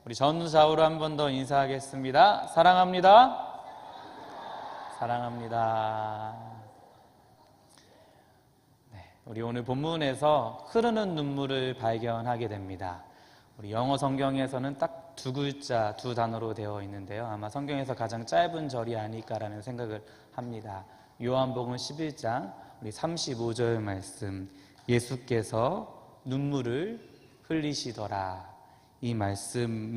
우리 전사우로 한 번 더 인사하겠습니다. 사랑합니다. 사랑합니다. 네, 우리 오늘 본문에서 흐르는 눈물을 발견하게 됩니다. 우리 영어 성경에서는 딱 두 글자, 두 단어로 되어 있는데요. 아마 성경에서 가장 짧은 절이 아닐까라는 생각을 합니다. 요한복음 11장 우리 35절 말씀, 예수께서 눈물을 흘리시더라. 이 말씀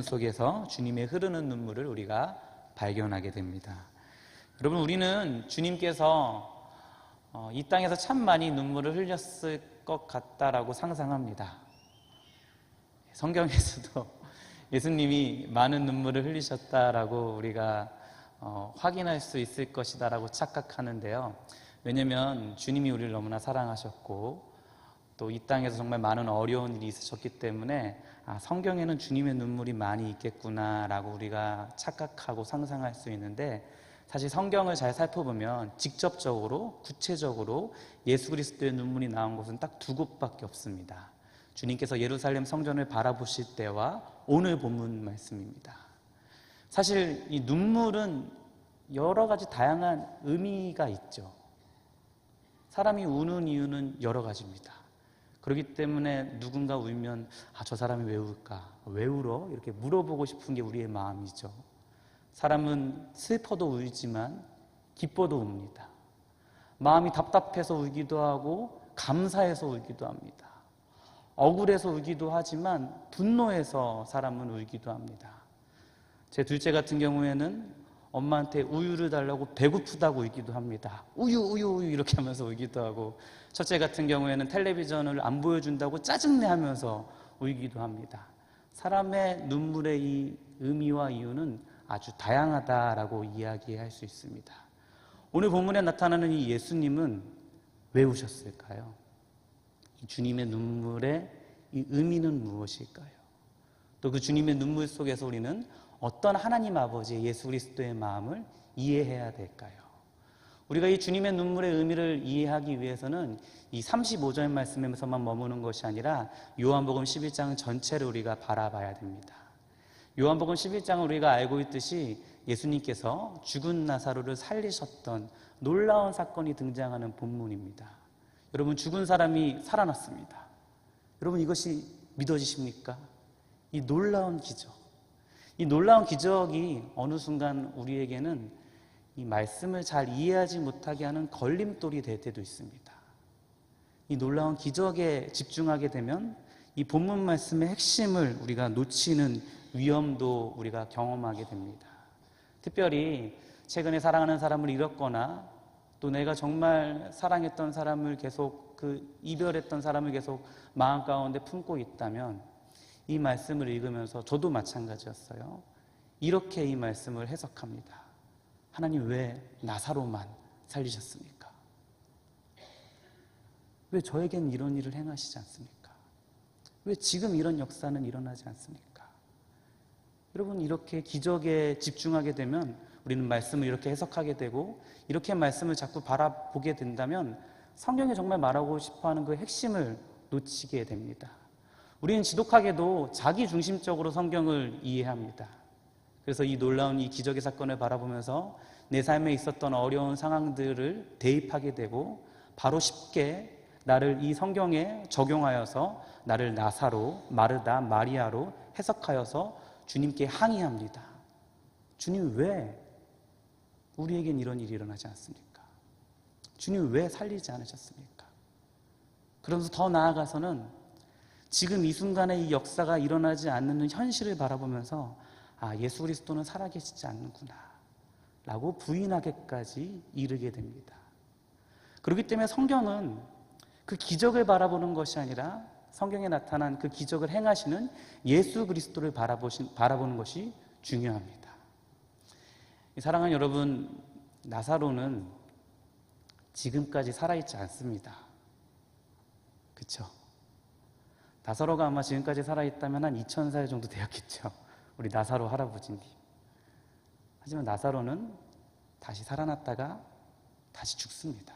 속에서 주님의 흐르는 눈물을 우리가 발견하게 됩니다. 여러분, 우리는 주님께서 이 땅에서 참 많이 눈물을 흘렸을 것 같다라고 상상합니다. 성경에서도 예수님이 많은 눈물을 흘리셨다라고 우리가 확인할 수 있을 것이다라고 착각하는데요. 왜냐하면 주님이 우리를 너무나 사랑하셨고 또 이 땅에서 정말 많은 어려운 일이 있으셨기 때문에 성경에는 주님의 눈물이 많이 있겠구나라고 우리가 착각하고 상상할 수 있는데, 사실 성경을 잘 살펴보면 직접적으로 구체적으로 예수 그리스도의 눈물이 나온 곳은 딱 두 곳밖에 없습니다. 주님께서 예루살렘 성전을 바라보실 때와 오늘 본문 말씀입니다. 사실 이 눈물은 여러 가지 다양한 의미가 있죠. 사람이 우는 이유는 여러 가지입니다. 그렇기 때문에 누군가 울면 저 사람이 왜 울까? 왜 울어? 이렇게 물어보고 싶은 게 우리의 마음이죠. 사람은 슬퍼도 울지만 기뻐도 웁니다. 마음이 답답해서 울기도 하고 감사해서 울기도 합니다. 억울해서 울기도 하지만 분노해서 사람은 울기도 합니다. 제 둘째 같은 경우에는 엄마한테 우유를 달라고 배고프다고 울기도 합니다. 우유 우유 우유 이렇게 하면서 울기도 하고, 첫째 같은 경우에는 텔레비전을 안 보여준다고 짜증내 하면서 울기도 합니다. 사람의 눈물의 이 의미와 이유는 아주 다양하다라고 이야기할 수 있습니다. 오늘 본문에 나타나는 이 예수님은 왜 우셨을까요? 주님의 눈물의 이 의미는 무엇일까요? 또 그 주님의 눈물 속에서 우리는 어떤 하나님 아버지의 예수 그리스도의 마음을 이해해야 될까요? 우리가 이 주님의 눈물의 의미를 이해하기 위해서는 이 35절 말씀에서만 머무는 것이 아니라 요한복음 11장 전체를 우리가 바라봐야 됩니다. 요한복음 11장은 우리가 알고 있듯이 예수님께서 죽은 나사로를 살리셨던 놀라운 사건이 등장하는 본문입니다. 여러분, 죽은 사람이 살아났습니다. 여러분, 이것이 믿어지십니까? 이 놀라운 기적, 이 놀라운 기적이 어느 순간 우리에게는 이 말씀을 잘 이해하지 못하게 하는 걸림돌이 될 때도 있습니다. 이 놀라운 기적에 집중하게 되면 이 본문 말씀의 핵심을 우리가 놓치는 위험도 우리가 경험하게 됩니다. 특별히 최근에 사랑하는 사람을 잃었거나 또 내가 정말 사랑했던 사람을 계속 이별했던 사람을 계속 마음 가운데 품고 있다면 이 말씀을 읽으면서 저도 마찬가지였어요. 이렇게 이 말씀을 해석합니다. 하나님, 왜 나사로만 살리셨습니까? 왜 저에겐 이런 일을 행하시지 않습니까? 왜 지금 이런 역사는 일어나지 않습니까? 여러분, 이렇게 기적에 집중하게 되면 우리는 말씀을 이렇게 해석하게 되고 이렇게 말씀을 자꾸 바라보게 된다면 성경이 정말 말하고 싶어하는 그 핵심을 놓치게 됩니다. 우리는 지독하게도 자기중심적으로 성경을 이해합니다. 그래서 이 놀라운 이 기적의 사건을 바라보면서 내 삶에 있었던 어려운 상황들을 대입하게 되고 바로 쉽게 나를 이 성경에 적용하여서 나를 나사로, 마르다, 마리아로 해석하여서 주님께 항의합니다. 주님, 왜 우리에겐 이런 일이 일어나지 않습니까? 주님, 왜 살리지 않으셨습니까? 그러면서 더 나아가서는 지금 이 순간에 이 역사가 일어나지 않는 현실을 바라보면서 예수 그리스도는 살아계시지 않는구나 라고 부인하기까지 이르게 됩니다. 그렇기 때문에 성경은 그 기적을 바라보는 것이 아니라 성경에 나타난 그 기적을 행하시는 예수 그리스도를 바라보는 것이 중요합니다. 사랑하는 여러분, 나사로는 지금까지 살아있지 않습니다. 그렇죠? 나사로가 아마 지금까지 살아있다면 한 2000살 정도 되었겠죠. 우리 나사로 할아버지님. 하지만 나사로는 다시 살아났다가 다시 죽습니다.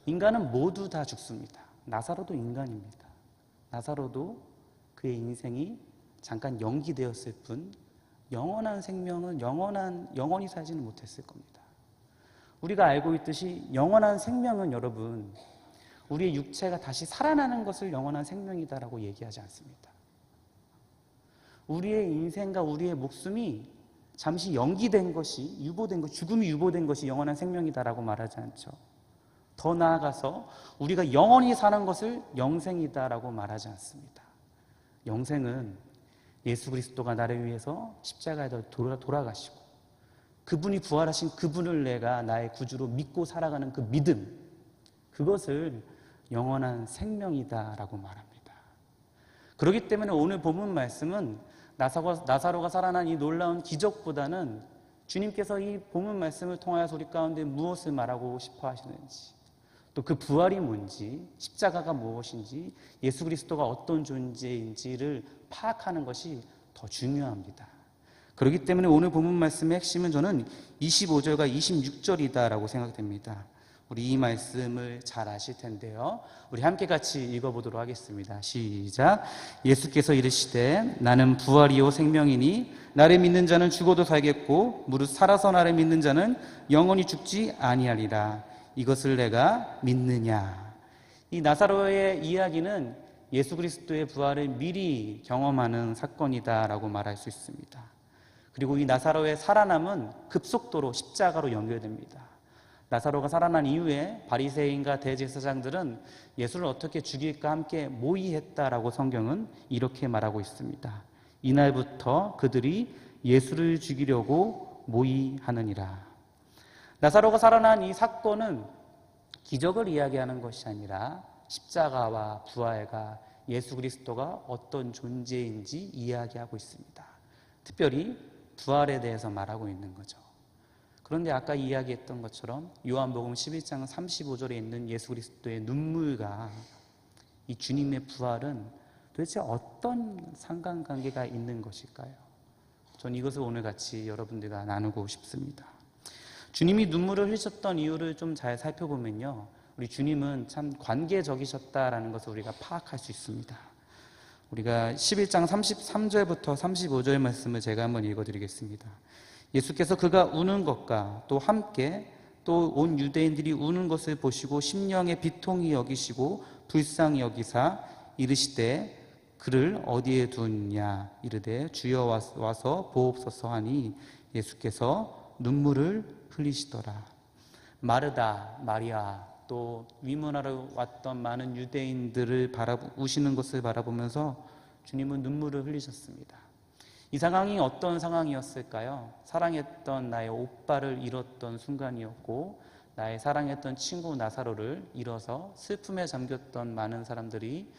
인간은 모두 다 죽습니다. 나사로도 인간입니다. 나사로도 그의 인생이 잠깐 연기되었을 뿐 영원한 생명은 영원히 살지는 못했을 겁니다. 우리가 알고 있듯이 영원한 생명은 여러분, 우리의 육체가 다시 살아나는 것을 영원한 생명이다라고 얘기하지 않습니다. 우리의 인생과 우리의 목숨이 잠시 연기된 것이, 유보된 것, 죽음이 유보된 것이 영원한 생명이다라고 말하지 않죠. 더 나아가서 우리가 영원히 사는 것을 영생이다라고 말하지 않습니다. 영생은 예수 그리스도가 나를 위해서 십자가에 돌아가시고 그분이 부활하신 그분을 내가 나의 구주로 믿고 살아가는 그 믿음, 그것을 영원한 생명이다라고 말합니다. 그렇기 때문에 오늘 본문 말씀은 나사로가 살아난 이 놀라운 기적보다는 주님께서 이 본문 말씀을 통하여서 우리 가운데 무엇을 말하고 싶어 하시는지, 또 그 부활이 뭔지, 십자가가 무엇인지, 예수 그리스도가 어떤 존재인지를 파악하는 것이 더 중요합니다. 그렇기 때문에 오늘 본문 말씀의 핵심은 저는 25절과 26절이다라고 생각됩니다. 우리 이 말씀을 잘 아실 텐데요. 우리 함께 같이 읽어보도록 하겠습니다. 시작. 예수께서 이르시되 나는 부활이요 생명이니 나를 믿는 자는 죽어도 살겠고 무릇 살아서 나를 믿는 자는 영원히 죽지 아니하리라. 이것을 내가 믿느냐. 이 나사로의 이야기는 예수 그리스도의 부활을 미리 경험하는 사건이다라고 말할 수 있습니다. 그리고 이 나사로의 살아남은 급속도로 십자가로 연결됩니다. 나사로가 살아난 이후에 바리새인과 대제사장들은 예수를 어떻게 죽일까 함께 모의했다라고 성경은 이렇게 말하고 있습니다. 이날부터 그들이 예수를 죽이려고 모의하느니라. 나사로가 살아난 이 사건은 기적을 이야기하는 것이 아니라 십자가와 부활과 예수 그리스도가 어떤 존재인지 이야기하고 있습니다. 특별히 부활에 대해서 말하고 있는 거죠. 그런데 아까 이야기했던 것처럼 요한복음 11장 35절에 있는 예수 그리스도의 눈물과 이 주님의 부활은 도대체 어떤 상관관계가 있는 것일까요? 전 이것을 오늘 같이 여러분들과 나누고 싶습니다. 주님이 눈물을 흘리셨던 이유를 좀 잘 살펴보면요, 우리 주님은 참 관계적이셨다라는 것을 우리가 파악할 수 있습니다. 우리가 11장 33절부터 35절 말씀을 제가 한번 읽어드리겠습니다. 예수께서 그가 우는 것과 또 함께 또 온 유대인들이 우는 것을 보시고 심령에 비통히 여기시고 불쌍히 여기사 이르시되 그를 어디에 두었냐 이르되 주여 와서 보옵소서 하니 예수께서 눈물을 흘리시더라. 마르다, 마리아, 또 위문하러 왔던 많은 유대인들을 우시는 것을 바라보면서 주님은 눈물을 흘리셨습니다. 이 상황이 어떤 상황이었을까요? 사랑했던 나의 오빠를 잃었던 순간이었고 나의 사랑했던 친구 나사로를 잃어서 슬픔에 잠겼던 많은 사람들이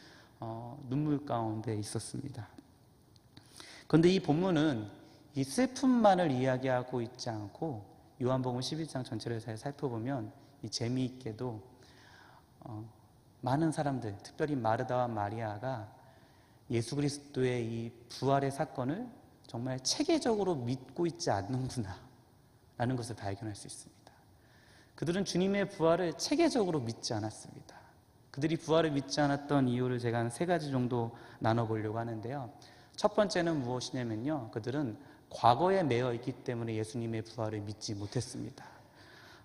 눈물 가운데 있었습니다. 그런데 이 본문은 이 슬픔만을 이야기하고 있지 않고 요한복음 11장 전체를 잘 살펴보면 이 재미있게도 많은 사람들, 특별히 마르다와 마리아가 예수 그리스도의 이 부활의 사건을 정말 체계적으로 믿고 있지 않는구나 라는 것을 발견할 수 있습니다. 그들은 주님의 부활을 체계적으로 믿지 않았습니다. 그들이 부활을 믿지 않았던 이유를 제가 한 3가지 정도 나눠보려고 하는데요. 첫 번째는 무엇이냐면요, 그들은 과거에 매여 있기 때문에 예수님의 부활을 믿지 못했습니다.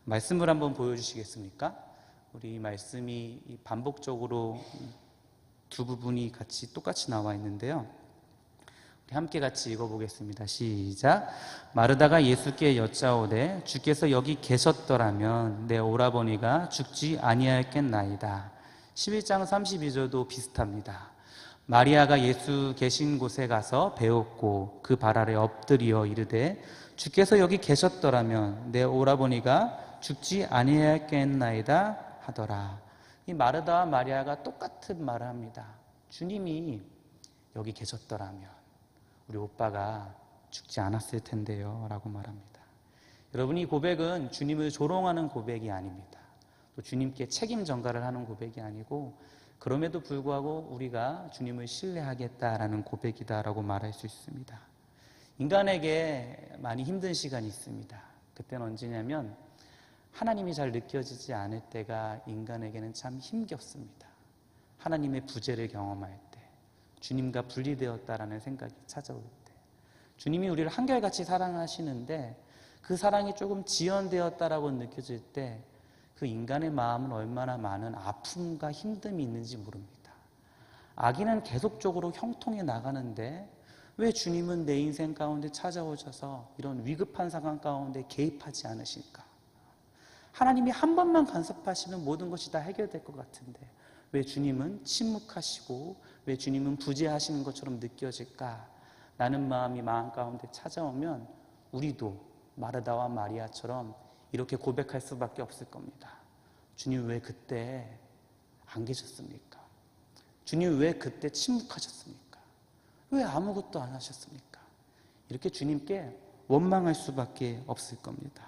말씀을 한번 보여주시겠습니까? 우리 말씀이 반복적으로 두 부분이 똑같이 나와 있는데요. 우리 함께 같이 읽어보겠습니다. 시작. 마르다가 예수께 여짜오되 주께서 여기 계셨더라면 내 오라버니가 죽지 아니하였겠나이다. 11장 32절도 비슷합니다. 마리아가 예수 계신 곳에 가서 배웠고 그 발 아래 엎드려 이르되 주께서 여기 계셨더라면 내 오라버니가 죽지 아니하였겠나이다 하더라. 이 마르다와 마리아가 똑같은 말을 합니다. 주님이 여기 계셨더라면 우리 오빠가 죽지 않았을 텐데요 라고 말합니다. 여러분, 이 고백은 주님을 조롱하는 고백이 아닙니다. 또 주님께 책임 전가를 하는 고백이 아니고 그럼에도 불구하고 우리가 주님을 신뢰하겠다라는 고백이다라고 말할 수 있습니다. 인간에게 많이 힘든 시간이 있습니다. 그때는 언제냐면 하나님이 잘 느껴지지 않을 때가 인간에게는 참 힘겹습니다. 하나님의 부재를 경험할 때, 주님과 분리되었다라는 생각이 찾아올 때, 주님이 우리를 한결같이 사랑하시는데 그 사랑이 조금 지연되었다라고 느껴질 때 그 인간의 마음은 얼마나 많은 아픔과 힘듦이 있는지 모릅니다. 악인은 계속적으로 형통해 나가는데 왜 주님은 내 인생 가운데 찾아오셔서 이런 위급한 상황 가운데 개입하지 않으실까? 하나님이 한 번만 간섭하시면 모든 것이 다 해결될 것 같은데 왜 주님은 침묵하시고 왜 주님은 부재하시는 것처럼 느껴질까? 라는 마음이 마음 가운데 찾아오면 우리도 마르다와 마리아처럼 이렇게 고백할 수밖에 없을 겁니다. 주님 왜 그때 안 계셨습니까? 주님 왜 그때 침묵하셨습니까? 왜 아무것도 안 하셨습니까? 이렇게 주님께 원망할 수밖에 없을 겁니다.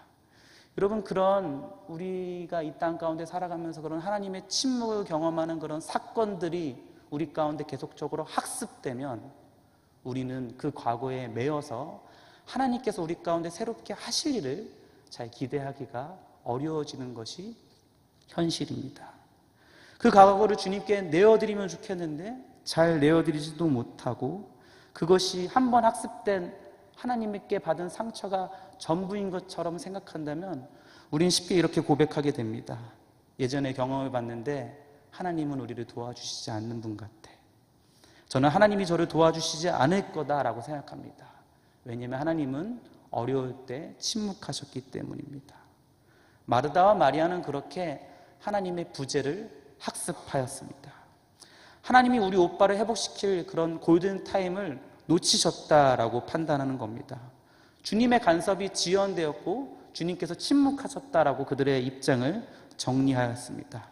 여러분, 그런 우리가 이 땅 가운데 살아가면서 그런 하나님의 침묵을 경험하는 그런 사건들이 우리 가운데 계속적으로 학습되면 우리는 그 과거에 매여서 하나님께서 우리 가운데 새롭게 하실 일을 잘 기대하기가 어려워지는 것이 현실입니다. 그 과거를 주님께 내어드리면 좋겠는데 잘 내어드리지도 못하고 그것이 한번 학습된 하나님께 받은 상처가 전부인 것처럼 생각한다면 우린 쉽게 이렇게 고백하게 됩니다. 예전에 경험을 봤는데 하나님은 우리를 도와주시지 않는 분 같아. 저는 하나님이 저를 도와주시지 않을 거다라고 생각합니다. 왜냐하면 하나님은 어려울 때 침묵하셨기 때문입니다. 마르다와 마리아는 그렇게 하나님의 부재를 학습하였습니다. 하나님이 우리 오빠를 회복시킬 그런 골든타임을 놓치셨다라고 판단하는 겁니다. 주님의 간섭이 지연되었고 주님께서 침묵하셨다라고 그들의 입장을 정리하였습니다.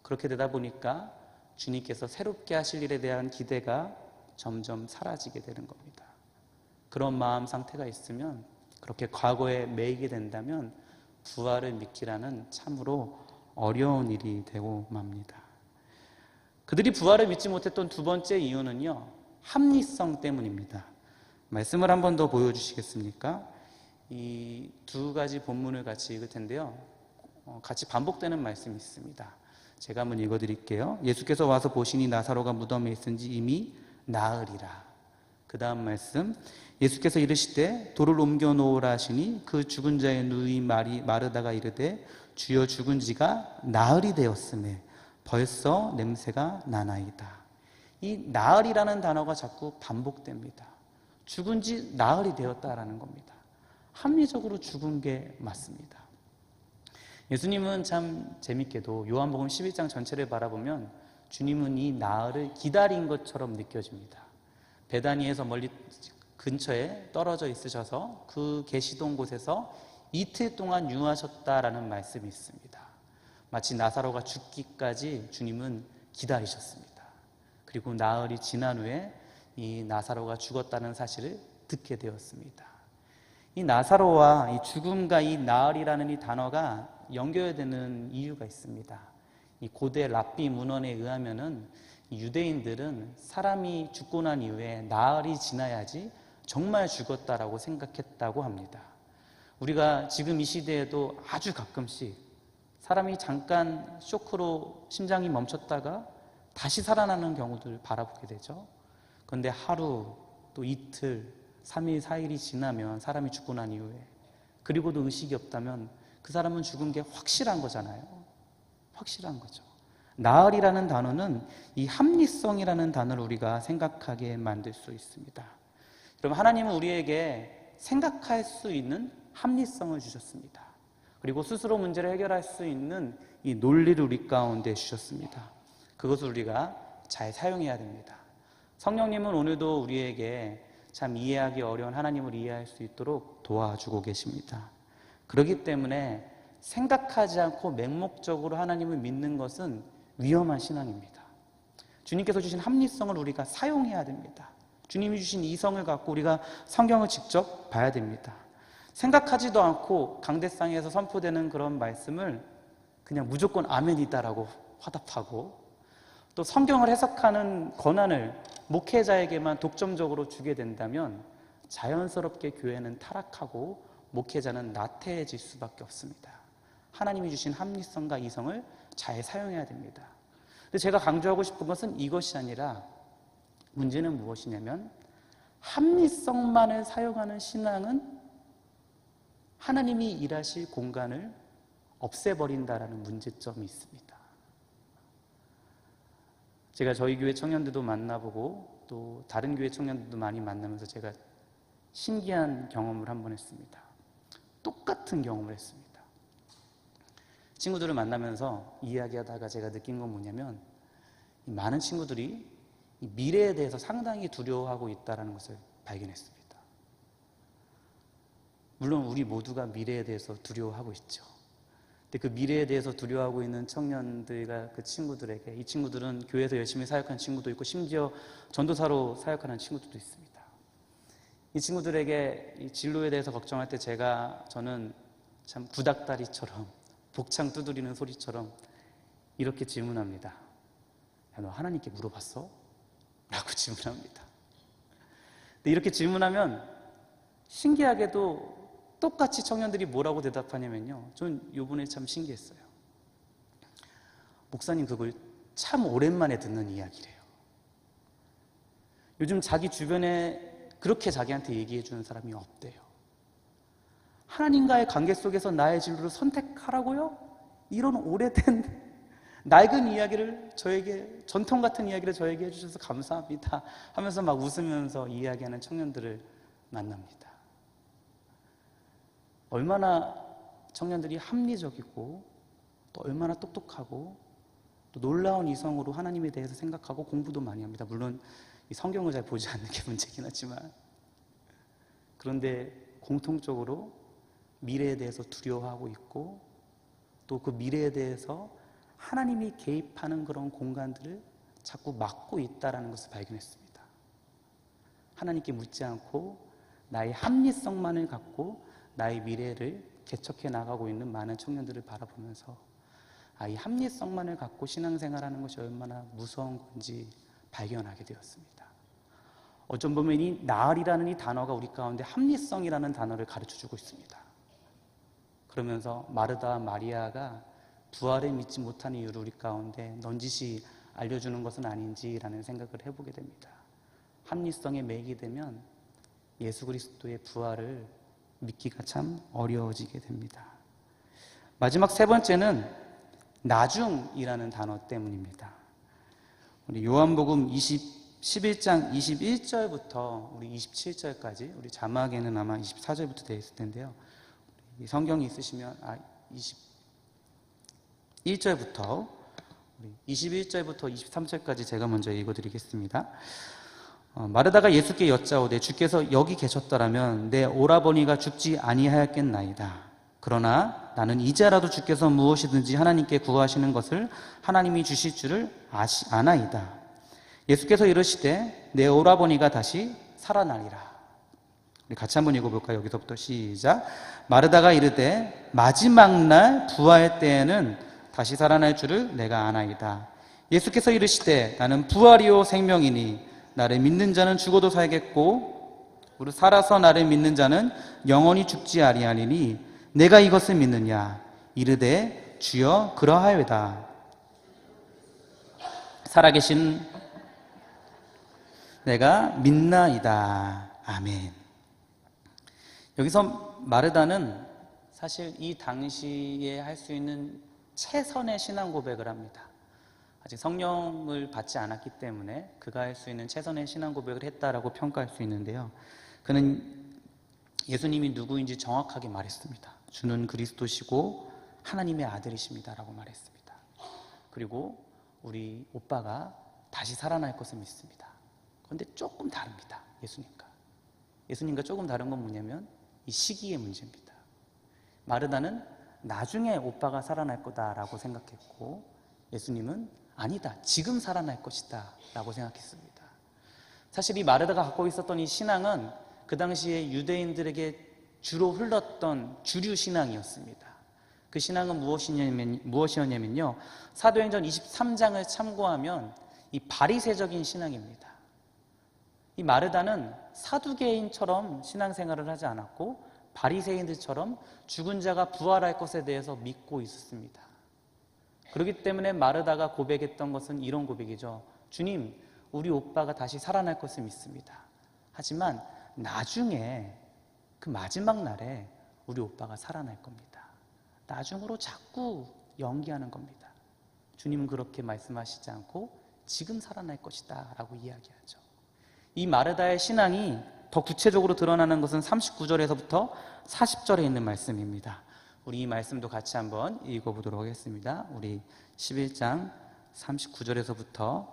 그렇게 되다 보니까 주님께서 새롭게 하실 일에 대한 기대가 점점 사라지게 되는 겁니다. 그런 마음 상태가 있으면 그렇게 과거에 매이게 된다면 부활을 믿기라는 참으로 어려운 일이 되고 맙니다. 그들이 부활을 믿지 못했던 두 번째 이유는요, 합리성 때문입니다. 말씀을 한 번 더 보여주시겠습니까? 이 두 가지 본문을 같이 읽을 텐데요, 같이 반복되는 말씀이 있습니다. 제가 한번 읽어드릴게요. 예수께서 와서 보시니 나사로가 무덤에 있은지 이미 나으리라. 그 다음 말씀, 예수께서 이르시되 돌을 옮겨 놓으라 하시니 그 죽은 자의 누이 마르다가 이르되 주여 죽은 지가 나흘이 되었으매 벌써 냄새가 나나이다. 이 나흘이라는 단어가 자꾸 반복됩니다. 죽은 지 나흘이 되었다라는 겁니다. 합리적으로 죽은 게 맞습니다. 예수님은 참 재밌게도 요한복음 11장 전체를 바라보면 주님은 이 나흘을 기다린 것처럼 느껴집니다. 베다니에서 멀리 근처에 떨어져 있으셔서 그 계시던 곳에서 이틀 동안 유하셨다라는 말씀이 있습니다. 마치 나사로가 죽기까지 주님은 기다리셨습니다. 그리고 나흘이 지난 후에 이 나사로가 죽었다는 사실을 듣게 되었습니다. 이 나사로와 이 죽음과 이 나흘이라는 이 단어가 연결되는 이유가 있습니다. 이 고대 랍비 문헌에 의하면은 유대인들은 사람이 죽고 난 이후에 나흘이 지나야지 정말 죽었다라고 생각했다고 합니다. 우리가 지금 이 시대에도 아주 가끔씩 사람이 잠깐 쇼크로 심장이 멈췄다가 다시 살아나는 경우들을 바라보게 되죠. 그런데 하루, 또 이틀, 3일, 4일이 지나면 사람이 죽고 난 이후에 그리고도 의식이 없다면 그 사람은 죽은 게 확실한 거잖아요. 확실한 거죠. 나흘이라는 단어는 이 합리성이라는 단어를 우리가 생각하게 만들 수 있습니다. 여러분, 하나님은 우리에게 생각할 수 있는 합리성을 주셨습니다. 그리고 스스로 문제를 해결할 수 있는 이 논리를 우리 가운데 주셨습니다. 그것을 우리가 잘 사용해야 됩니다. 성령님은 오늘도 우리에게 참 이해하기 어려운 하나님을 이해할 수 있도록 도와주고 계십니다. 그렇기 때문에 생각하지 않고 맹목적으로 하나님을 믿는 것은 위험한 신앙입니다. 주님께서 주신 합리성을 우리가 사용해야 됩니다. 주님이 주신 이성을 갖고 우리가 성경을 직접 봐야 됩니다. 생각하지도 않고 강대상에서 선포되는 그런 말씀을 그냥 무조건 아멘이다라고 화답하고, 또 성경을 해석하는 권한을 목회자에게만 독점적으로 주게 된다면 자연스럽게 교회는 타락하고 목회자는 나태해질 수밖에 없습니다. 하나님이 주신 합리성과 이성을 잘 사용해야 됩니다. 근데 제가 강조하고 싶은 것은 이것이 아니라 문제는 무엇이냐면 합리성만을 사용하는 신앙은 하나님이 일하실 공간을 없애버린다라는 문제점이 있습니다. 제가 저희 교회 청년들도 만나보고 또 다른 교회 청년들도 많이 만나면서 제가 신기한 경험을 한번 했습니다. 똑같은 경험을 했습니다. 친구들을 만나면서 이야기하다가 제가 느낀 건 뭐냐면 많은 친구들이 미래에 대해서 상당히 두려워하고 있다는 것을 발견했습니다. 물론 우리 모두가 미래에 대해서 두려워하고 있죠. 근데 그 미래에 대해서 두려워하고 있는 청년들과 그 친구들에게, 이 친구들은 교회에서 열심히 사역하는 친구도 있고 심지어 전도사로 사역하는 친구들도 있습니다. 이 친구들에게 이 진로에 대해서 걱정할 때 저는 참 구닥다리처럼 복창 두드리는 소리처럼 이렇게 질문합니다. 야, 너 하나님께 물어봤어? 라고 질문합니다. 근데 이렇게 질문하면 신기하게도 똑같이 청년들이 뭐라고 대답하냐면요, 전 요번에 참 신기했어요. 목사님, 그걸 참 오랜만에 듣는 이야기래요. 요즘 자기 주변에 그렇게 자기한테 얘기해 주는 사람이 없대요. 하나님과의 관계 속에서 나의 진로를 선택하라고요? 이런 오래된 낡은 이야기를 저에게, 전통 같은 이야기를 저에게 해주셔서 감사합니다 하면서 막 웃으면서 이야기하는 청년들을 만납니다. 얼마나 청년들이 합리적이고 또 얼마나 똑똑하고 또 놀라운 이성으로 하나님에 대해서 생각하고 공부도 많이 합니다. 물론 이 성경을 잘 보지 않는 게 문제긴 하지만, 그런데 공통적으로 미래에 대해서 두려워하고 있고 또 그 미래에 대해서 하나님이 개입하는 그런 공간들을 자꾸 막고 있다는 것을 발견했습니다. 하나님께 묻지 않고 나의 합리성만을 갖고 나의 미래를 개척해 나가고 있는 많은 청년들을 바라보면서 이 합리성만을 갖고 신앙생활하는 것이 얼마나 무서운 건지 발견하게 되었습니다. 어쩜 보면 이 나으리라는 이 단어가 우리 가운데 합리성이라는 단어를 가르쳐주고 있습니다. 그러면서 마르다와 마리아가 부활을 믿지 못하는 이유를 우리 가운데 넌지시 알려주는 것은 아닌지라는 생각을 해보게 됩니다. 합리성에 매이게 되면 예수 그리스도의 부활을 믿기가 참 어려워지게 됩니다. 마지막 세 번째는 나중이라는 단어 때문입니다. 우리 요한복음 11장 21절부터 우리 27절까지, 우리 자막에는 아마 24절부터 되어 있을 텐데요. 성경이 있으시면 21절부터 21절부터 23절까지 제가 먼저 읽어드리겠습니다. 마르다가 예수께 여짜오되 주께서 여기 계셨더라면 내 오라버니가 죽지 아니하였겠나이다. 그러나 나는 이제라도 주께서 무엇이든지 하나님께 구하시는 것을 하나님이 주실 줄을 아나이다. 예수께서 이르시되 내 오라버니가 다시 살아나리라. 우리 같이 한번 읽어볼까요? 여기서부터 시작. 마르다가 이르되 마지막 날 부활 때에는 다시 살아날 줄을 내가 아나이다. 예수께서 이르시되 나는 부활이요 생명이니 나를 믿는 자는 죽어도 살겠고 우리 살아서 나를 믿는 자는 영원히 죽지 아니하리니 내가 이것을 믿느냐. 이르되 주여 그러하여다. 살아계신 내가 믿나이다. 아멘. 여기서 마르다는 사실 이 당시에 할 수 있는 최선의 신앙 고백을 합니다. 아직 성령을 받지 않았기 때문에 그가 할 수 있는 최선의 신앙 고백을 했다라고 평가할 수 있는데요. 그는 예수님이 누구인지 정확하게 말했습니다. 주는 그리스도시고 하나님의 아들이십니다라고 말했습니다. 그리고 우리 오빠가 다시 살아날 것을 믿습니다. 그런데 조금 다릅니다. 예수님과 조금 다른 건 뭐냐면 이 시기의 문제입니다. 마르다는 나중에 오빠가 살아날 거다라고 생각했고 예수님은 아니다, 지금 살아날 것이다 라고 생각했습니다. 사실 이 마르다가 갖고 있었던 이 신앙은 그 당시에 유대인들에게 주로 흘렀던 주류 신앙이었습니다. 그 신앙은 무엇이었냐면요, 사도행전 23장을 참고하면 이 바리새적인 신앙입니다. 이 마르다는 사두개인처럼 신앙생활을 하지 않았고 바리새인들처럼 죽은 자가 부활할 것에 대해서 믿고 있었습니다. 그렇기 때문에 마르다가 고백했던 것은 이런 고백이죠. 주님, 우리 오빠가 다시 살아날 것을 믿습니다. 하지만 나중에 그 마지막 날에 우리 오빠가 살아날 겁니다. 나중으로 자꾸 연기하는 겁니다. 주님은 그렇게 말씀하시지 않고 지금 살아날 것이다 라고 이야기하죠. 이 마르다의 신앙이 더 구체적으로 드러나는 것은 39절에서부터 40절에 있는 말씀입니다. 우리 이 말씀도 같이 한번 읽어보도록 하겠습니다. 우리 11장 39절에서부터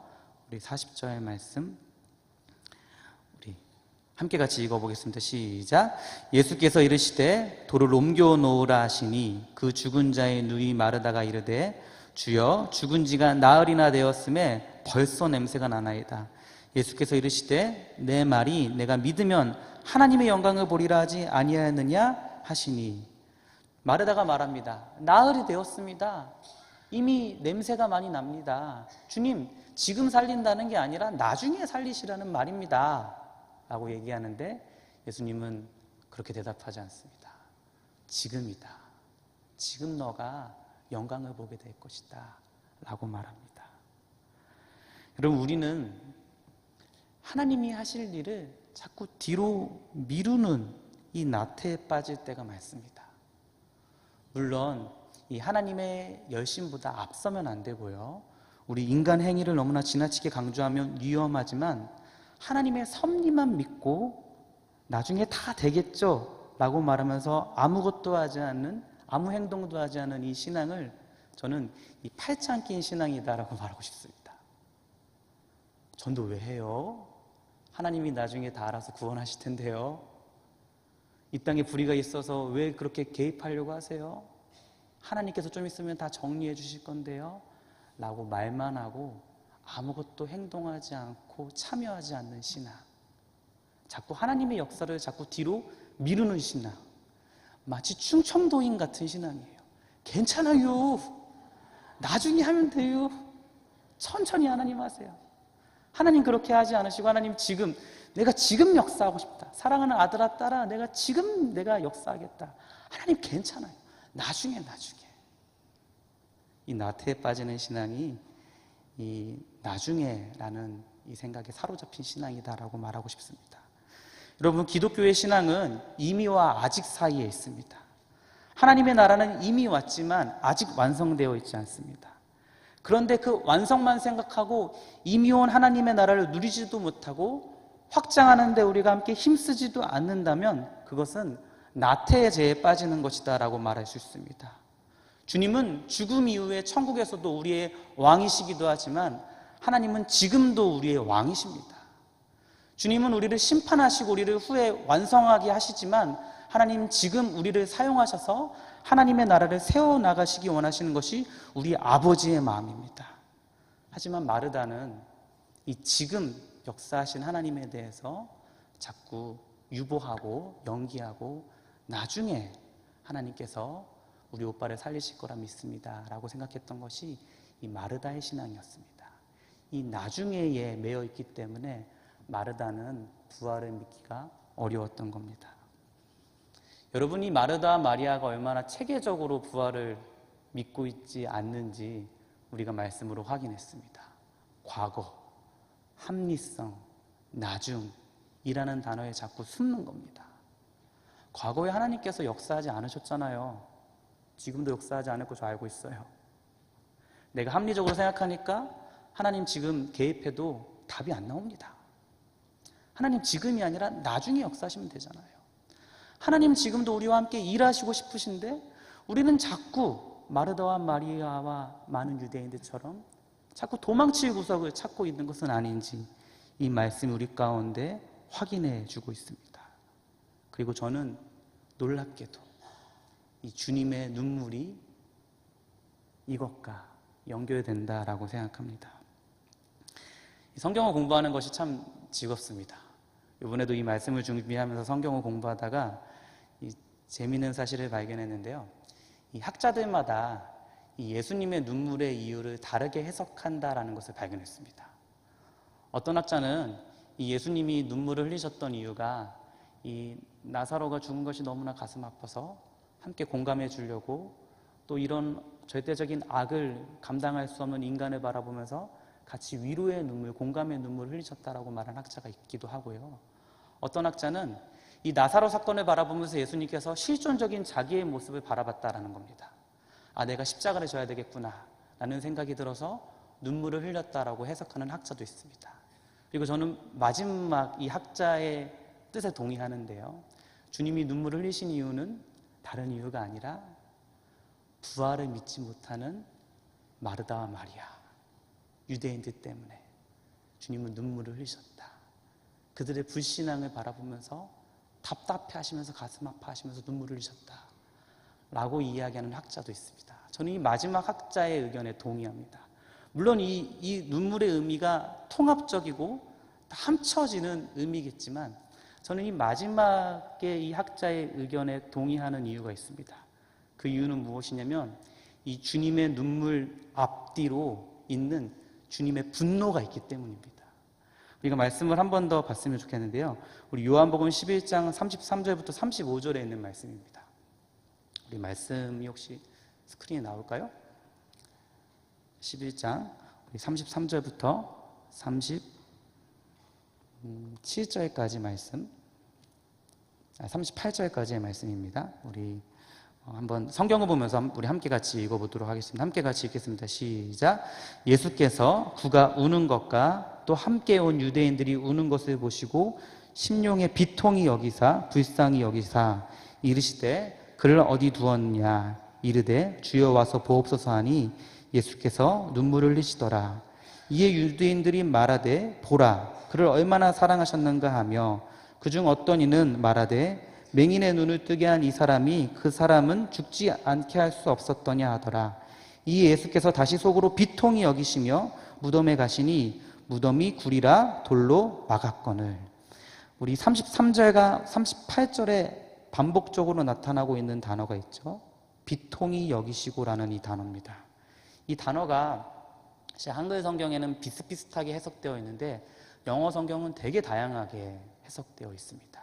우리 40절의 말씀 우리 함께 같이 읽어보겠습니다. 시작. 예수께서 이르시되 돌을 옮겨 놓으라 하시니 그 죽은 자의 누이 마르다가 이르되 주여 죽은 지가 나흘이나 되었음에 벌써 냄새가 나나이다. 예수께서 이르시되 내 말이 내가 믿으면 하나님의 영광을 보리라 하지 아니하였느냐 하시니 마르다가 말합니다. 나흘이 되었습니다. 이미 냄새가 많이 납니다. 주님, 지금 살린다는 게 아니라 나중에 살리시라는 말입니다 라고 얘기하는데 예수님은 그렇게 대답하지 않습니다. 지금이다. 지금 너가 영광을 보게 될 것이다 라고 말합니다. 여러분, 우리는 하나님이 하실 일을 자꾸 뒤로 미루는 이 나태에 빠질 때가 많습니다. 물론 이 하나님의 열심보다 앞서면 안 되고요, 우리 인간 행위를 너무나 지나치게 강조하면 위험하지만 하나님의 섭리만 믿고 나중에 다 되겠죠 라고 말하면서 아무것도 하지 않는, 아무 행동도 하지 않은 이 신앙을 저는 이 팔짱 낀 신앙이다라고 말하고 싶습니다. 전도 왜 해요? 하나님이 나중에 다 알아서 구원하실 텐데요. 이 땅에 불의가 있어서 왜 그렇게 개입하려고 하세요? 하나님께서 좀 있으면 다 정리해 주실 건데요 라고 말만 하고 아무것도 행동하지 않고 참여하지 않는 신앙, 자꾸 하나님의 역사를 자꾸 뒤로 미루는 신앙, 마치 충청도인 같은 신앙이에요. 괜찮아요, 나중에 하면 돼요, 천천히 하나님 하세요. 하나님 그렇게 하지 않으시고 하나님 지금, 내가 지금 역사하고 싶다, 사랑하는 아들아 딸아 내가 지금 내가 역사하겠다. 하나님 괜찮아요, 나중에. 이 나태에 빠지는 신앙이 이 나중에라는 이 생각에 사로잡힌 신앙이다라고 말하고 싶습니다. 여러분, 기독교의 신앙은 이미와 아직 사이에 있습니다. 하나님의 나라는 이미 왔지만 아직 완성되어 있지 않습니다. 그런데 그 완성만 생각하고 이미 온 하나님의 나라를 누리지도 못하고 확장하는데 우리가 함께 힘쓰지도 않는다면 그것은 나태의 죄에 빠지는 것이다 라고 말할 수 있습니다. 주님은 죽음 이후에 천국에서도 우리의 왕이시기도 하지만 하나님은 지금도 우리의 왕이십니다. 주님은 우리를 심판하시고 우리를 후에 완성하게 하시지만 하나님은 지금 우리를 사용하셔서 하나님의 나라를 세워나가시기 원하시는 것이 우리 아버지의 마음입니다. 하지만 마르다는 이 지금 역사하신 하나님에 대해서 자꾸 유보하고 연기하고 나중에 하나님께서 우리 오빠를 살리실 거라 믿습니다 라고 생각했던 것이 이 마르다의 신앙이었습니다. 이 나중에에 매여 있기 때문에 마르다는 부활을 믿기가 어려웠던 겁니다. 여러분이 마르다와 마리아가 얼마나 체계적으로 부활을 믿고 있지 않는지 우리가 말씀으로 확인했습니다. 과거, 합리성, 나중이라는 단어에 자꾸 숨는 겁니다. 과거에 하나님께서 역사하지 않으셨잖아요. 지금도 역사하지 않을 거 저 알고 있어요. 내가 합리적으로 생각하니까 하나님 지금 개입해도 답이 안 나옵니다. 하나님 지금이 아니라 나중에 역사하시면 되잖아요. 하나님 지금도 우리와 함께 일하시고 싶으신데 우리는 자꾸 마르다와 마리아와 많은 유대인들처럼 자꾸 도망칠 구석을 찾고 있는 것은 아닌지 이 말씀이 우리 가운데 확인해 주고 있습니다. 그리고 저는 놀랍게도 이 주님의 눈물이 이것과 연결된다라고 생각합니다. 성경을 공부하는 것이 참 즐겁습니다. 이번에도 이 말씀을 준비하면서 성경을 공부하다가 이 재미있는 사실을 발견했는데요. 이 학자들마다 이 예수님의 눈물의 이유를 다르게 해석한다라는 것을 발견했습니다. 어떤 학자는 이 예수님이 눈물을 흘리셨던 이유가 이 나사로가 죽은 것이 너무나 가슴 아파서 함께 공감해 주려고, 또 이런 절대적인 악을 감당할 수 없는 인간을 바라보면서 같이 위로의 눈물, 공감의 눈물을 흘리셨다라고 말한 학자가 있기도 하고요. 어떤 학자는 이 나사로 사건을 바라보면서 예수님께서 실존적인 자기의 모습을 바라봤다라는 겁니다. 아, 내가 십자가를 져야 되겠구나 라는 생각이 들어서 눈물을 흘렸다라고 해석하는 학자도 있습니다. 그리고 저는 마지막 이 학자의 뜻에 동의하는데요. 주님이 눈물을 흘리신 이유는 다른 이유가 아니라 부활을 믿지 못하는 마르다와 마리아, 유대인들 때문에 주님은 눈물을 흘리셨다. 그들의 불신앙을 바라보면서 답답해 하시면서 가슴 아파하시면서 눈물을 흘리셨다 라고 이야기하는 학자도 있습니다. 저는 이 마지막 학자의 의견에 동의합니다. 물론 이 눈물의 의미가 통합적이고 함쳐지는 의미겠지만 저는 이 마지막에 이 학자의 의견에 동의하는 이유가 있습니다. 그 이유는 무엇이냐면 이 주님의 눈물 앞뒤로 있는 주님의 분노가 있기 때문입니다. 우리가 말씀을 한 번 더 봤으면 좋겠는데요. 우리 요한복음 11장 33절부터 35절에 있는 말씀입니다. 우리 말씀이 혹시 스크린에 나올까요? 11장 33절부터 37절까지 말씀, 38절까지의 말씀입니다. 우리 한번 성경을 보면서 우리 함께 같이 읽어보도록 하겠습니다. 함께 같이 읽겠습니다. 시작. 예수께서 그가 우는 것과 또 함께 온 유대인들이 우는 것을 보시고 심령의 비통이 여기사 불쌍히 여기사 이르시되 그를 어디 두었냐 이르되 주여 와서 보옵소서 하니 예수께서 눈물을 흘리시더라. 이에 유대인들이 말하되 보라 그를 얼마나 사랑하셨는가 하며 그중 어떤 이는 말하되 맹인의 눈을 뜨게 한 이 사람이 그 사람은 죽지 않게 할 수 없었더냐 하더라. 이에 예수께서 다시 속으로 비통히 여기시며 무덤에 가시니 무덤이 굴이라 돌로 막았거늘. 우리 33절과 38절에 반복적으로 나타나고 있는 단어가 있죠. 비통히 여기시고라는 이 단어입니다. 이 단어가 한글 성경에는 비슷비슷하게 해석되어 있는데 영어 성경은 되게 다양하게 해석되어 있습니다.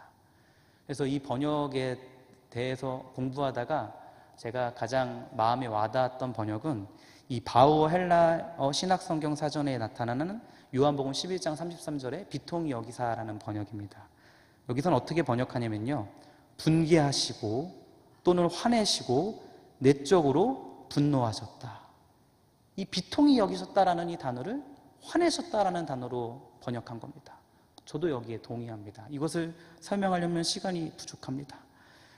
그래서 이 번역에 대해서 공부하다가 제가 가장 마음에 와닿았던 번역은 이 바우어 헬라어 신학성경 사전에 나타나는 요한복음 11장 33절에 비통히 여기사라는 번역입니다. 여기서는 어떻게 번역하냐면요, 분개하시고 또는 화내시고 내적으로 분노하셨다. 이 비통히 여기셨다라는 이 단어를 화내셨다라는 단어로 번역한 겁니다. 저도 여기에 동의합니다. 이것을 설명하려면 시간이 부족합니다.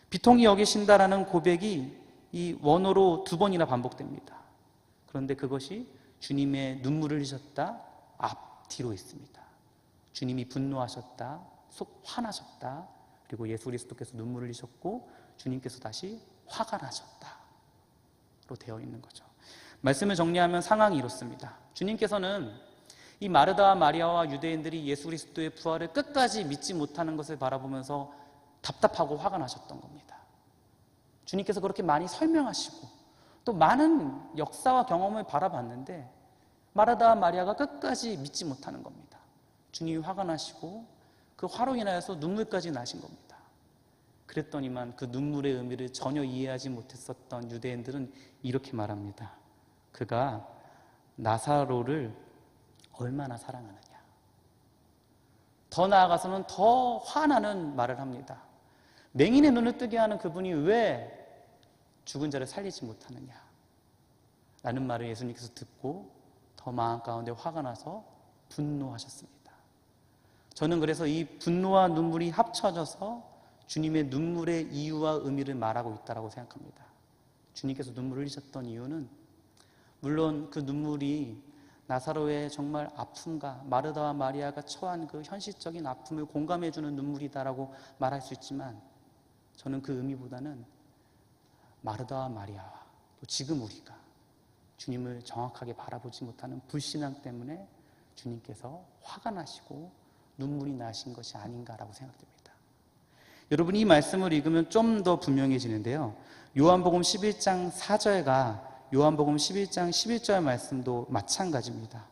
비통히 여기신다라는 고백이 이 원어로 2번이나 반복됩니다. 그런데 그것이 주님의 눈물을 흘리셨다 앞뒤로 있습니다. 주님이 분노하셨다, 속 화나셨다, 그리고 예수 그리스도께서 눈물을 흘리셨고 주님께서 다시 화가 나셨다로 되어 있는 거죠. 말씀을 정리하면 상황이 이렇습니다. 주님께서는 이 마르다와 마리아와 유대인들이 예수 그리스도의 부활을 끝까지 믿지 못하는 것을 바라보면서 답답하고 화가 나셨던 겁니다. 주님께서 그렇게 많이 설명하시고 또 많은 역사와 경험을 바라봤는데 마르다와 마리아가 끝까지 믿지 못하는 겁니다. 주님이 화가 나시고 그 화로 인하여서 눈물까지 나신 겁니다. 그랬더니만 그 눈물의 의미를 전혀 이해하지 못했었던 유대인들은 이렇게 말합니다. 그가 나사로를 얼마나 사랑하느냐. 더 나아가서는 더 화나는 말을 합니다. 맹인의 눈을 뜨게 하는 그분이 왜 죽은 자를 살리지 못하느냐 라는 말을 예수님께서 듣고 더 마음 가운데 화가 나서 분노하셨습니다. 저는 그래서 이 분노와 눈물이 합쳐져서 주님의 눈물의 이유와 의미를 말하고 있다고 생각합니다. 주님께서 눈물을 흘리셨던 이유는 물론 그 눈물이 나사로의 정말 아픔과 마르다와 마리아가 처한 그 현실적인 아픔을 공감해주는 눈물이다라고 말할 수 있지만 저는 그 의미보다는 마르다와 마리아와 또 지금 우리가 주님을 정확하게 바라보지 못하는 불신앙 때문에 주님께서 화가 나시고 눈물이 나신 것이 아닌가라고 생각됩니다. 여러분, 이 말씀을 읽으면 좀 더 분명해지는데요, 요한복음 11장 4절과 요한복음 11장 11절 말씀도 마찬가지입니다.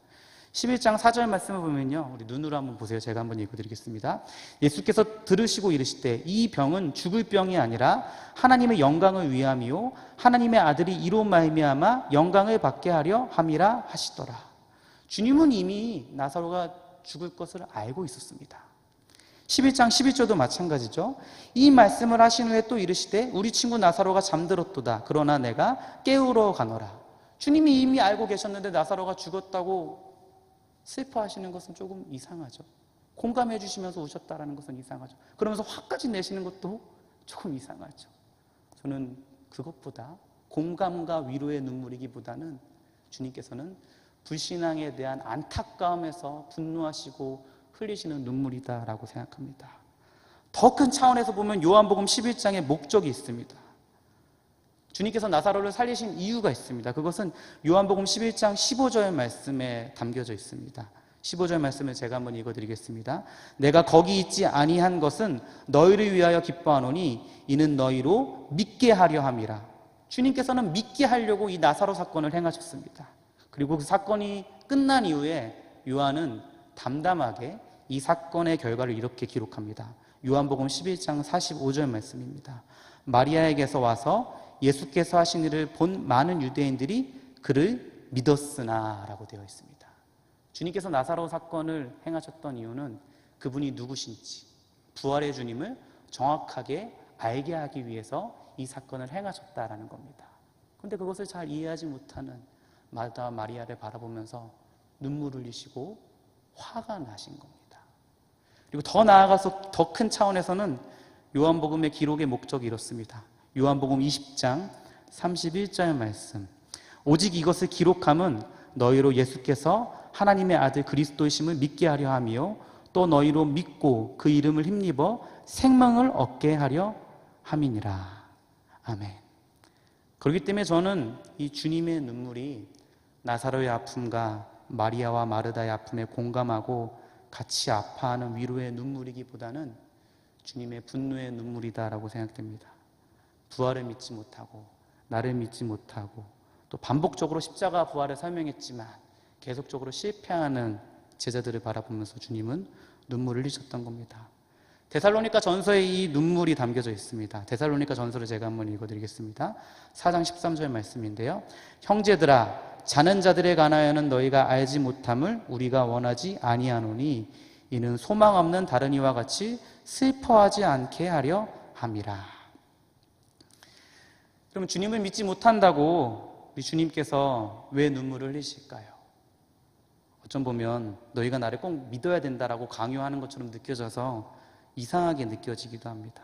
11장 4절 말씀을 보면요, 우리 눈으로 한번 보세요. 제가 한번 읽어드리겠습니다. 예수께서 들으시고 이르시되 이 병은 죽을 병이 아니라 하나님의 영광을 위함이요 하나님의 아들이 이로 말미암아 영광을 받게 하려 함이라 하시더라. 주님은 이미 나사로가 죽을 것을 알고 있었습니다. 11장 11절도 마찬가지죠. 이 말씀을 하신 후에 또 이르시되 우리 친구 나사로가 잠들었도다. 그러나 내가 깨우러 가노라. 주님이 이미 알고 계셨는데 나사로가 죽었다고 슬퍼하시는 것은 조금 이상하죠. 공감해 주시면서 우셨다라는 것은 이상하죠. 그러면서 화까지 내시는 것도 조금 이상하죠. 저는 그것보다 공감과 위로의 눈물이기보다는 주님께서는 불신앙에 대한 안타까움에서 분노하시고 흘리시는 눈물이다라고 생각합니다. 더 큰 차원에서 보면 요한복음 11장에 목적이 있습니다. 주님께서 나사로를 살리신 이유가 있습니다. 그것은 요한복음 11장 15절 말씀에 담겨져 있습니다. 15절 말씀을 제가 한번 읽어드리겠습니다. 내가 거기 있지 아니한 것은 너희를 위하여 기뻐하노니 이는 너희로 믿게 하려 함이라. 주님께서는 믿게 하려고 이 나사로 사건을 행하셨습니다. 그리고 그 사건이 끝난 이후에 요한은 담담하게 이 사건의 결과를 이렇게 기록합니다. 요한복음 11장 45절 말씀입니다. 마리아에게서 와서 예수께서 하신 일을 본 많은 유대인들이 그를 믿었으나 라고 되어 있습니다. 주님께서 나사로 사건을 행하셨던 이유는 그분이 누구신지 부활의 주님을 정확하게 알게 하기 위해서 이 사건을 행하셨다라는 겁니다. 그런데 그것을 잘 이해하지 못하는 마르다와 마리아를 바라보면서 눈물을 흘리시고 화가 나신 겁니다. 그리고 더 나아가서 더 큰 차원에서는 요한복음의 기록의 목적이 이렇습니다. 요한복음 20장 31절 말씀. 오직 이것을 기록함은 너희로 예수께서 하나님의 아들 그리스도이심을 믿게 하려 함이요 또 너희로 믿고 그 이름을 힘입어 생명을 얻게 하려 함이니라. 아멘. 그렇기 때문에 저는 이 주님의 눈물이 나사로의 아픔과 마리아와 마르다의 아픔에 공감하고 같이 아파하는 위로의 눈물이기보다는 주님의 분노의 눈물이다라고 생각됩니다. 부활을 믿지 못하고 나를 믿지 못하고 또 반복적으로 십자가 부활을 설명했지만 계속적으로 실패하는 제자들을 바라보면서 주님은 눈물을 흘리셨던 겁니다. 데살로니가 전서에 이 눈물이 담겨져 있습니다. 데살로니가 전서를 제가 한번 읽어드리겠습니다. 4장 13절 말씀인데요. 형제들아 자는 자들에 관하여는 너희가 알지 못함을 우리가 원하지 아니하노니 이는 소망 없는 다른 이와 같이 슬퍼하지 않게 하려 함이라. 그러면 주님을 믿지 못한다고 우리 주님께서 왜 눈물을 흘리실까요? 어쩜 보면 너희가 나를 꼭 믿어야 된다라고 강요하는 것처럼 느껴져서 이상하게 느껴지기도 합니다.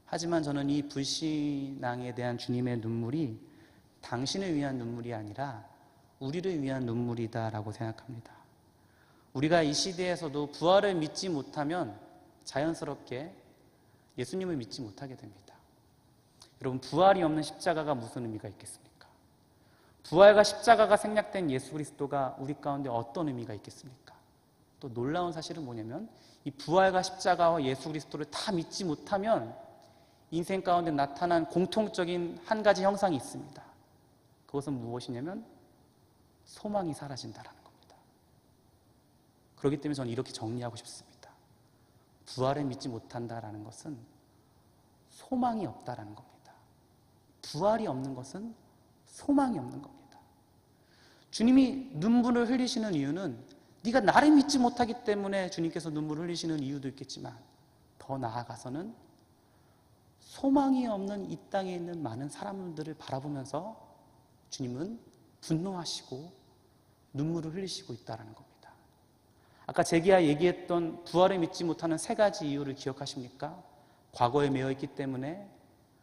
하지만 저는 이 불신앙에 대한 주님의 눈물이 당신을 위한 눈물이 아니라 우리를 위한 눈물이다라고 생각합니다. 우리가 이 시대에서도 부활을 믿지 못하면 자연스럽게 예수님을 믿지 못하게 됩니다. 여러분, 부활이 없는 십자가가 무슨 의미가 있겠습니까? 부활과 십자가가 생략된 예수 그리스도가 우리 가운데 어떤 의미가 있겠습니까? 또 놀라운 사실은 뭐냐면 이 부활과 십자가와 예수 그리스도를 다 믿지 못하면 인생 가운데 나타난 공통적인 한 가지 형상이 있습니다. 그것은 무엇이냐면 소망이 사라진다라는 겁니다. 그렇기 때문에 저는 이렇게 정리하고 싶습니다. 부활을 믿지 못한다라는 것은 소망이 없다라는 겁니다. 부활이 없는 것은 소망이 없는 겁니다. 주님이 눈물을 흘리시는 이유는 네가 나를 믿지 못하기 때문에 주님께서 눈물을 흘리시는 이유도 있겠지만 더 나아가서는 소망이 없는 이 땅에 있는 많은 사람들을 바라보면서 주님은 분노하시고 눈물을 흘리시고 있다는 겁니다. 아까 제기야 얘기했던 부활을 믿지 못하는 세 가지 이유를 기억하십니까? 과거에 매여있기 때문에,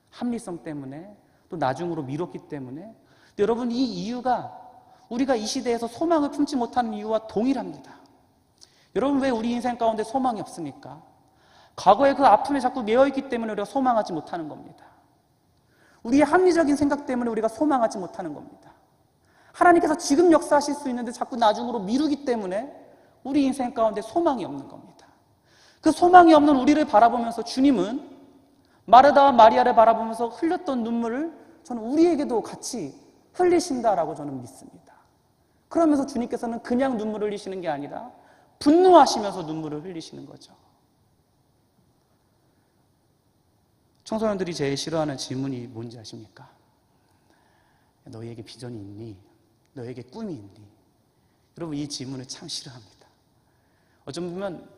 합리성 때문에, 또 나중으로 미뤘기 때문에. 여러분, 이 이유가 우리가 이 시대에서 소망을 품지 못하는 이유와 동일합니다. 여러분, 왜 우리 인생 가운데 소망이 없습니까? 과거의 그 아픔에 자꾸 매여있기 때문에 우리가 소망하지 못하는 겁니다. 우리의 합리적인 생각 때문에 우리가 소망하지 못하는 겁니다. 하나님께서 지금 역사하실 수 있는데 자꾸 나중으로 미루기 때문에 우리 인생 가운데 소망이 없는 겁니다. 그 소망이 없는 우리를 바라보면서 주님은 마르다와 마리아를 바라보면서 흘렸던 눈물을 저는 우리에게도 같이 흘리신다라고 저는 믿습니다. 그러면서 주님께서는 그냥 눈물을 흘리시는 게 아니라 분노하시면서 눈물을 흘리시는 거죠. 청소년들이 제일 싫어하는 질문이 뭔지 아십니까? 너희에게 비전이 있니? 너희에게 꿈이 있니? 여러분, 이 질문을 참 싫어합니다. 어쩜 보면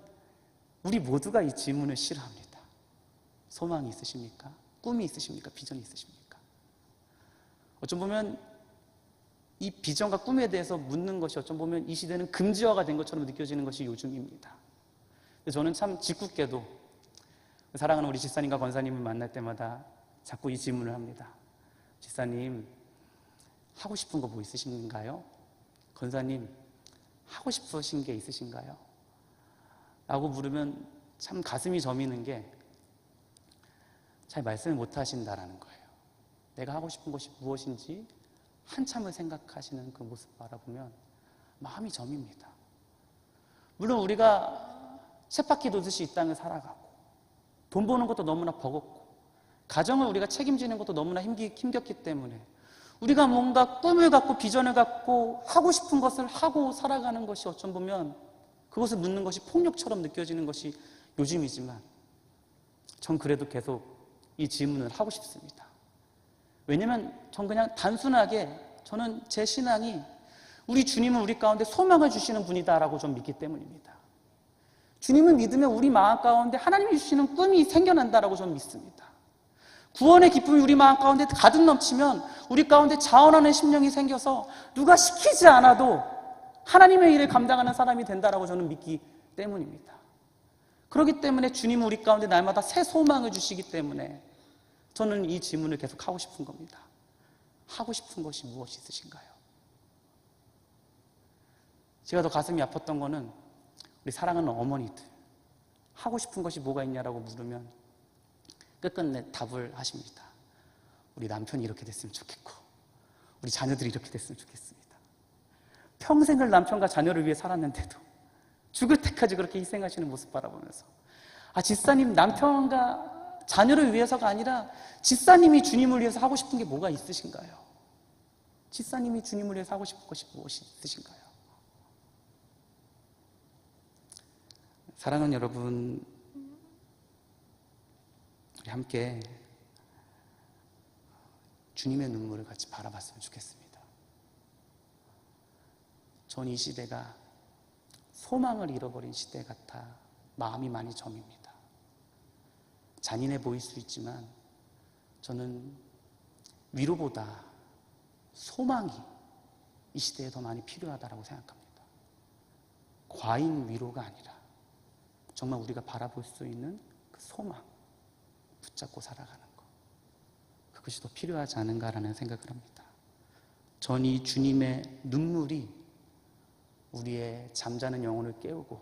우리 모두가 이 질문을 싫어합니다. 소망이 있으십니까? 꿈이 있으십니까? 비전이 있으십니까? 어쩜 보면 이 비전과 꿈에 대해서 묻는 것이 어쩜 보면 이 시대는 금지화가 된 것처럼 느껴지는 것이 요즘입니다. 저는 참 짓궂게도 사랑하는 우리 집사님과 권사님을 만날 때마다 자꾸 이 질문을 합니다. 집사님, 하고 싶은 거 뭐 있으신가요? 권사님, 하고 싶으신 게 있으신가요? 라고 물으면 참 가슴이 저미는 게 잘 말씀을 못 하신다라는 거예요. 내가 하고 싶은 것이 무엇인지 한참을 생각하시는 그 모습 바라보면 마음이 저밉니다. 물론 우리가 쳇바퀴 도듯이 이 땅을 살아가고 돈 버는 것도 너무나 버겁고 가정을 우리가 책임지는 것도 너무나 힘겹기 때문에 우리가 뭔가 꿈을 갖고 비전을 갖고 하고 싶은 것을 하고 살아가는 것이 어쩜 보면 그것을 묻는 것이 폭력처럼 느껴지는 것이 요즘이지만 전 그래도 계속 이 질문을 하고 싶습니다. 왜냐면 전 그냥 단순하게 저는 제 신앙이 우리 주님은 우리 가운데 소망을 주시는 분이다라고 좀 믿기 때문입니다. 주님을 믿으면 우리 마음 가운데 하나님이 주시는 꿈이 생겨난다라고 저는 믿습니다. 구원의 기쁨이 우리 마음 가운데 가득 넘치면 우리 가운데 자원하는 심령이 생겨서 누가 시키지 않아도 하나님의 일을 감당하는 사람이 된다라고 저는 믿기 때문입니다. 그렇기 때문에 주님은 우리 가운데 날마다 새 소망을 주시기 때문에 저는 이 질문을 계속 하고 싶은 겁니다. 하고 싶은 것이 무엇이 있으신가요? 제가 더 가슴이 아팠던 거는 우리 사랑하는 어머니들, 하고 싶은 것이 뭐가 있냐라고 물으면 끝끝내 답을 하십니다. 우리 남편이 이렇게 됐으면 좋겠고 우리 자녀들이 이렇게 됐으면 좋겠습니다. 평생을 남편과 자녀를 위해 살았는데도 죽을 때까지 그렇게 희생하시는 모습 바라보면서 집사님, 남편과 자녀를 위해서가 아니라 집사님이 주님을 위해서 하고 싶은 게 뭐가 있으신가요? 집사님이 주님을 위해서 하고 싶은 것이 무엇이 있으신가요? 사랑하는 여러분, 우리 함께 주님의 눈물을 같이 바라봤으면 좋겠습니다. 전 이 시대가 소망을 잃어버린 시대 같아 마음이 많이 저밉니다. 잔인해 보일 수 있지만 저는 위로보다 소망이 이 시대에 더 많이 필요하다고 생각합니다. 과잉 위로가 아니라 정말 우리가 바라볼 수 있는 그 소망, 붙잡고 살아가는 것, 그것이 더 필요하지 않은가라는 생각을 합니다. 전 이 주님의 눈물이 우리의 잠자는 영혼을 깨우고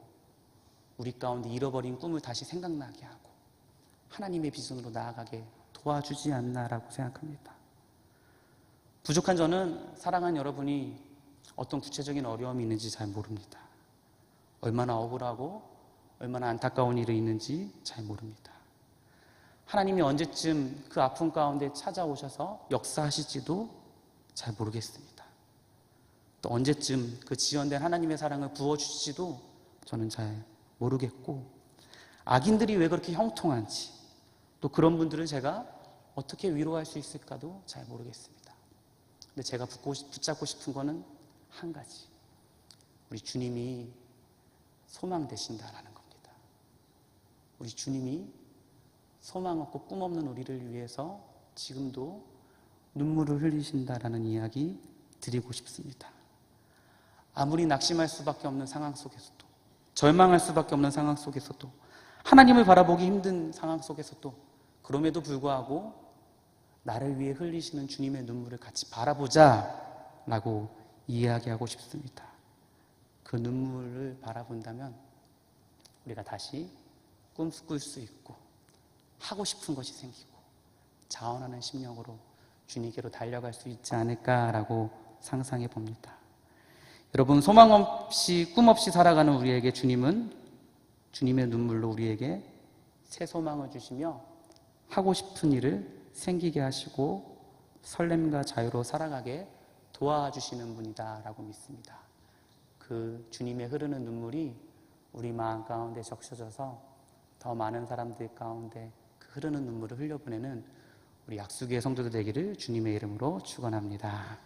우리 가운데 잃어버린 꿈을 다시 생각나게 하고 하나님의 비전으로 나아가게 도와주지 않나라고 생각합니다. 부족한 저는 사랑하는 여러분이 어떤 구체적인 어려움이 있는지 잘 모릅니다. 얼마나 억울하고 얼마나 안타까운 일이 있는지 잘 모릅니다. 하나님이 언제쯤 그 아픔 가운데 찾아오셔서 역사하실지도 잘 모르겠습니다. 또 언제쯤 그 지연된 하나님의 사랑을 부어주실지도 저는 잘 모르겠고, 악인들이 왜 그렇게 형통한지, 또 그런 분들을 제가 어떻게 위로할 수 있을까도 잘 모르겠습니다. 근데 제가 붙잡고 싶은 거는 한 가지, 우리 주님이 소망 되신다라는 겁니다. 우리 주님이 소망 없고 꿈 없는 우리를 위해서 지금도 눈물을 흘리신다라는 이야기 드리고 싶습니다. 아무리 낙심할 수밖에 없는 상황 속에서도, 절망할 수밖에 없는 상황 속에서도, 하나님을 바라보기 힘든 상황 속에서도, 그럼에도 불구하고 나를 위해 흘리시는 주님의 눈물을 같이 바라보자 라고 이야기하고 싶습니다. 그 눈물을 바라본다면 우리가 다시 꿈꿀 수 있고 하고 싶은 것이 생기고 자원하는 심령으로 주님께로 달려갈 수 있지 않을까라고 상상해 봅니다. 여러분, 소망 없이 꿈 없이 살아가는 우리에게 주님은 주님의 눈물로 우리에게 새 소망을 주시며 하고 싶은 일을 생기게 하시고 설렘과 자유로 살아가게 도와주시는 분이다라고 믿습니다. 그 주님의 흐르는 눈물이 우리 마음 가운데 적셔져서 더 많은 사람들 가운데 그 흐르는 눈물을 흘려보내는 우리 약수교회 성도들 되기를 주님의 이름으로 축원합니다.